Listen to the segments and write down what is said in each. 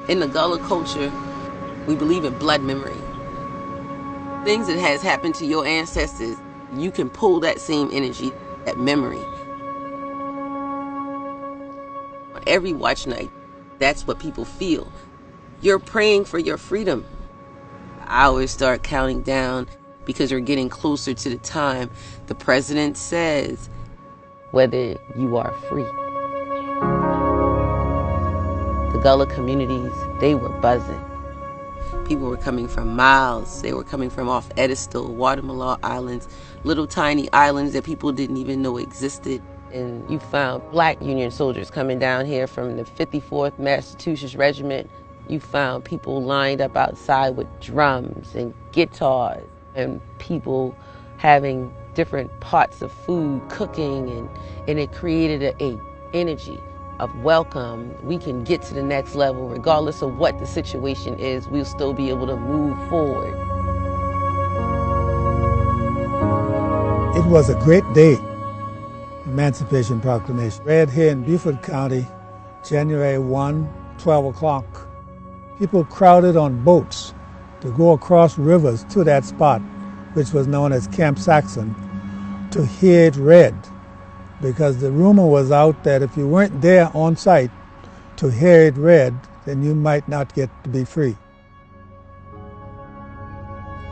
In the Gullah culture, we believe in blood memory. Things that has happened to your ancestors, you can pull that same energy, that memory. Every watch night, that's what people feel. You're praying for your freedom. Hours start counting down because you're getting closer to the time the president says whether you are free. The Gullah communities, they were buzzing. People were coming from miles. They were coming from off Edistal, Watermalaw Islands, little tiny islands that people didn't even know existed. And you found black Union soldiers coming down here from the 54th Massachusetts Regiment. You found people lined up outside with drums and guitars, and people having different pots of food cooking, and it created a energy of welcome. We can get to the next level regardless of what the situation is. We'll still be able to move forward. It was a great day. Emancipation Proclamation. Read here in Beaufort County, January 1, 12 o'clock. People crowded on boats to go across rivers to that spot, which was known as Camp Saxton, to hear it read. Because the rumor was out that if you weren't there on site to hear it read, then you might not get to be free.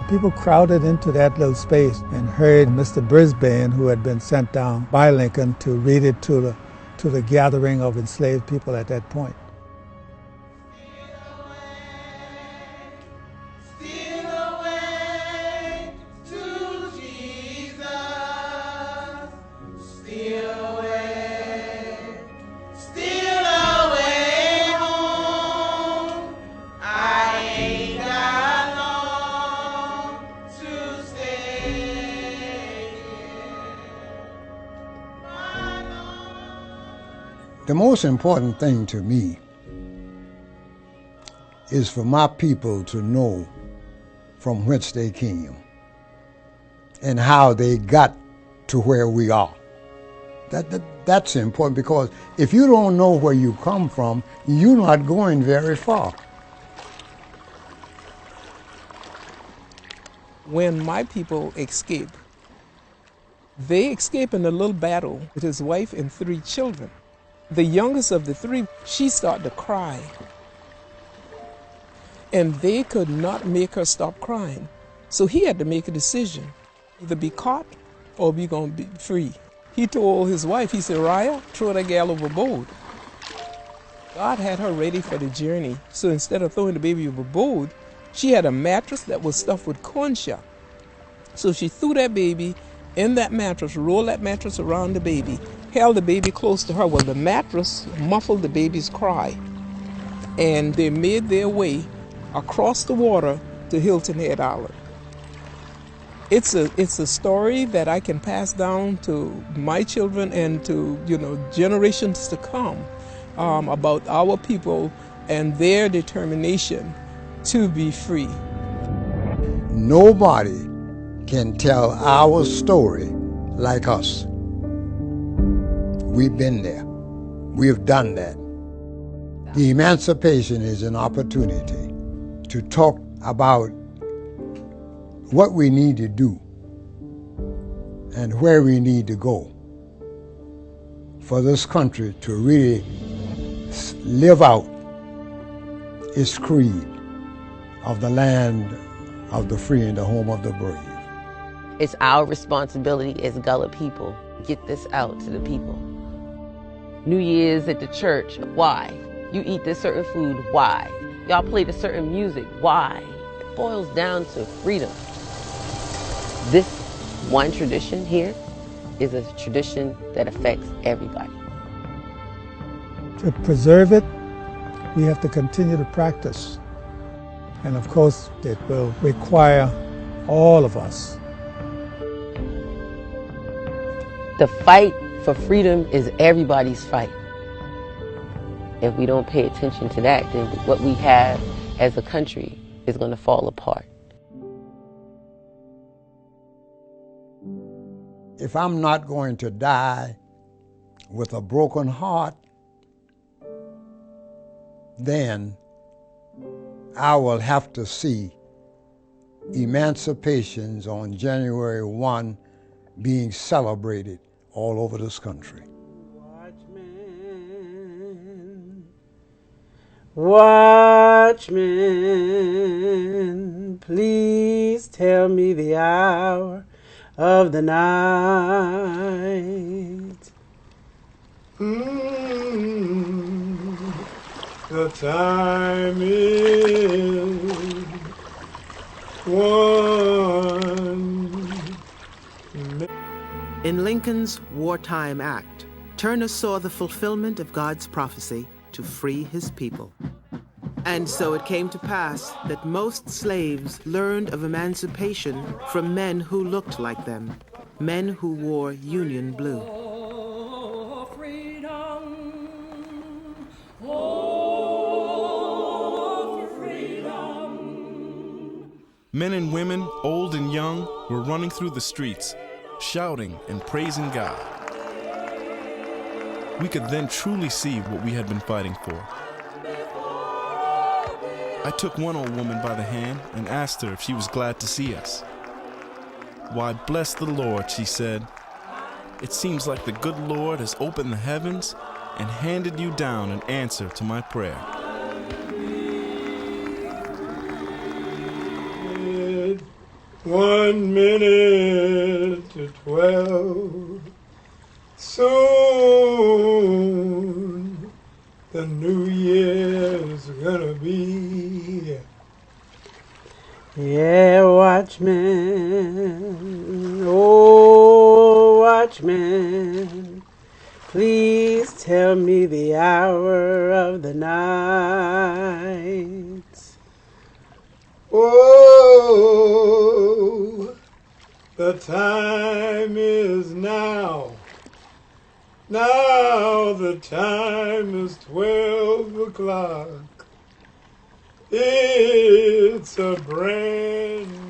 People crowded into that little space and heard Mr. Brisbane, who had been sent down by Lincoln to read it to the gathering of enslaved people at that point. The most important thing to me is for my people to know from whence they came and how they got to where we are. That's important, because if you don't know where you come from, you're not going very far. When my people escape, they escape in a little battle with his wife and 3 children. The youngest of the 3, she started to cry. And they could not make her stop crying. So he had to make a decision, either be caught or be going to be free. He told his wife, he said, "Raya, throw that gal overboard." God had her ready for the journey. So instead of throwing the baby overboard, she had a mattress that was stuffed with corn shuck. So she threw that baby in that mattress, rolled that mattress around the baby, held the baby close to her. Well, the mattress muffled the baby's cry. And they made their way across the water to Hilton Head Island. It's a story that I can pass down to my children and to generations to come about our people and their determination to be free. Nobody can tell our story like us. We've been there. We have done that. The emancipation is an opportunity to talk about what we need to do and where we need to go for this country to really live out its creed of the land of the free and the home of the brave. It's our responsibility as Gullah people to get this out to the people. New Year's at the church, why? You eat this certain food, why? Y'all play this certain music, why? It boils down to freedom. This one tradition here is a tradition that affects everybody. To preserve it, we have to continue to practice. And of course, it will require all of us. The fight for freedom is everybody's fight. If we don't pay attention to that, then what we have as a country is going to fall apart. If I'm not going to die with a broken heart, then I will have to see emancipations on January 1 being celebrated all over this country. Watchmen, please tell me the hour of the night. The time is 1. In Lincoln's Wartime Act, Turner saw the fulfillment of God's prophecy to free his people. And so it came to pass that most slaves learned of emancipation from men who looked like them, men who wore Union blue. Oh, freedom. Men and women, old and young, were running through the streets, shouting and praising God. We could then truly see what we had been fighting for. I took one old woman by the hand and asked her if she was glad to see us. "Why, bless the Lord," she said. "It seems like the good Lord has opened the heavens and handed you down an answer to my prayer." 1 minute to 12. Soon the new year's gonna be here. Yeah, watchmen, oh, watchmen, please tell me the hour of the night. Oh, the time is now. Now the time is 12 o'clock. It's a brand